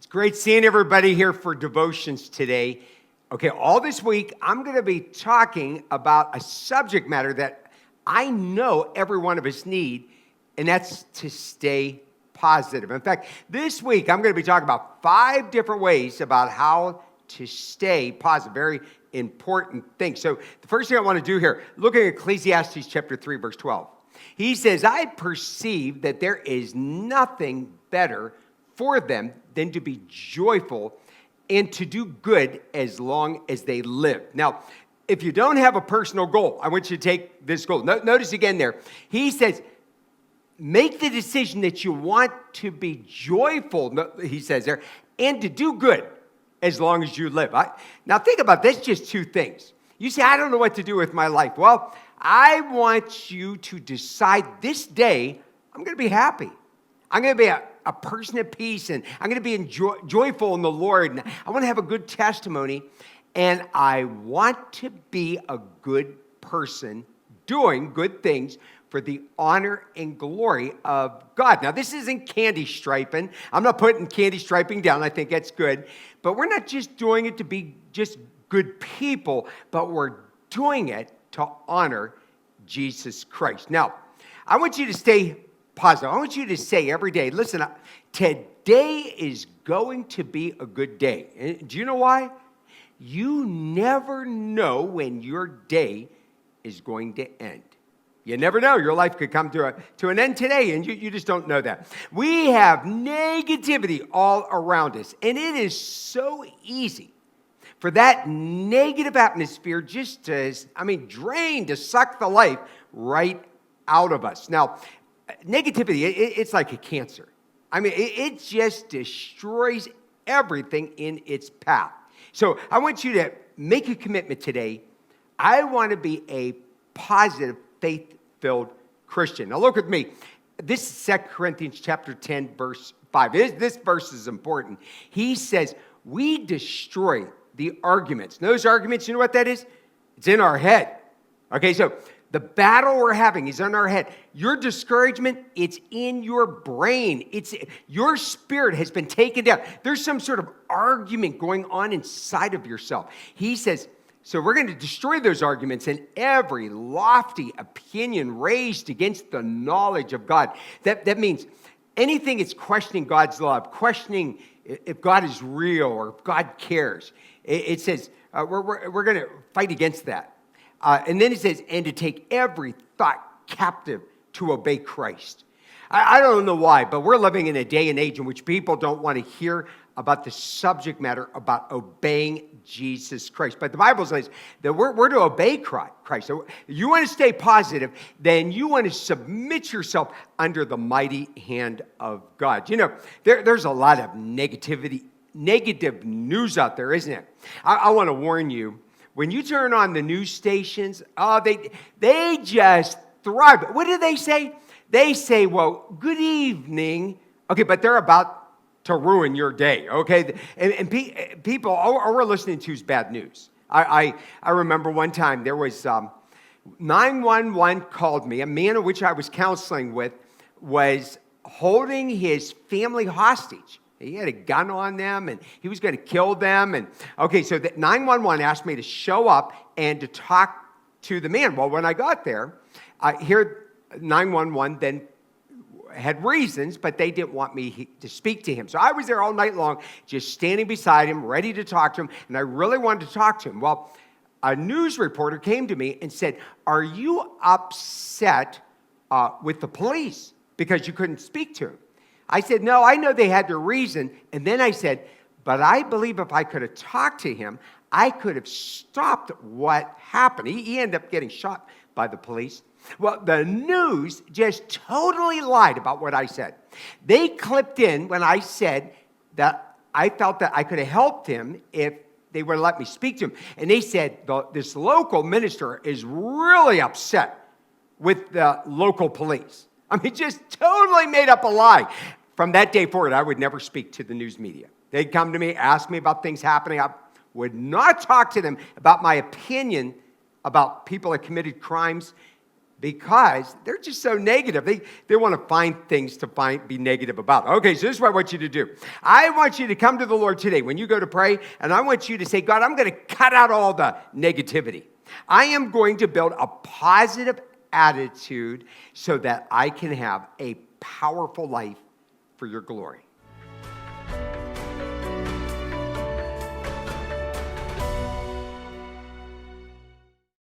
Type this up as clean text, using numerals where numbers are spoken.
It's great seeing everybody here for devotions today. Okay, all this week, I'm going to be talking about a subject matter that I know every one of us need, and that's to stay positive. In fact, this week, I'm going to be talking about 5 different ways about how to stay positive. Very important thing. So the first thing I want to do here, look at Ecclesiastes chapter 3, verse 12. He says, I perceive that there is nothing better for them than to be joyful and to do good as long as they live. Now, if you don't have a personal goal, I want you to take this goal. Notice again there, he says, make the decision that you want to be joyful, he says there, and to do good as long as you live. Now think about this, just 2 things. You say, I don't know what to do with my life. Well, I want you to decide this day, I'm going to be happy. I'm going to be a person at peace, and I'm going to be joyful in the Lord. And I want to have a good testimony, and I want to be a good person doing good things for the honor and glory of God. Now, this isn't candy striping. I'm not putting candy striping down. I think that's good. But we're not just doing it to be just good people, but we're doing it to honor Jesus Christ. Now, I want you to stay positive. I want you to say every day, listen, today is going to be a good day. And do you know why? You never know when your day is going to end. You never know. Your life could come to an end today, and you just don't know that. We have negativity all around us, and it is so easy for that negative atmosphere just to, drain, to suck the life right out of us. Now, negativity, it's like a cancer. It just destroys everything in its path. So I want you to make a commitment today. I want to be a positive, faith-filled Christian. Now look with me. This is 2 Corinthians chapter 10, verse 5. This verse is important. He says, we destroy the arguments. Those arguments, you know what that is? It's in our head. Okay, so the battle we're having is in our head. Your discouragement, it's in your brain. Your spirit has been taken down. There's some sort of argument going on inside of yourself. He says, so we're going to destroy those arguments and every lofty opinion raised against the knowledge of God. That means anything that's questioning God's love, questioning if God is real or if God cares. It says we're going to fight against that. And then it says, and to take every thought captive to obey Christ. I don't know why, but we're living in a day and age in which people don't want to hear about the subject matter about obeying Jesus Christ. But the Bible says that we're to obey Christ. So you want to stay positive, then you want to submit yourself under the mighty hand of God. You know, there's a lot of negative news out there, isn't it? I want to warn you, when you turn on the news stations, they just thrive. What do they say? They say, well, good evening. Okay, but they're about to ruin your day, okay? And people, all we're listening to is bad news. I remember one time there was 911 called me. A man in which I was counseling with was holding his family hostage. He had a gun on them, and he was going to kill them. And okay, so that 911 asked me to show up and to talk to the man. Well, when I got there, here 911 then had reasons, but they didn't want me to speak to him. So I was there all night long, just standing beside him, ready to talk to him, and I really wanted to talk to him. Well, a news reporter came to me and said, are you upset with the police because you couldn't speak to him? I said, no, I know they had their reason. And then I said, but I believe if I could have talked to him, I could have stopped what happened. He ended up getting shot by the police. Well, the news just totally lied about what I said. They clipped in when I said that I felt that I could have helped him if they would have let me speak to him. And they said this local minister is really upset with the local police. Just totally made up a lie. From that day forward, I would never speak to the news media. They'd come to me, ask me about things happening. I would not talk to them about my opinion about people that committed crimes. because they're just so negative. They want to find things to be negative about. Okay, so this is what I want you to do. I want you to come to the Lord today when you go to pray, and I want you to say, God, I'm going to cut out all the negativity. I am going to build a positive attitude so that I can have a powerful life for your glory.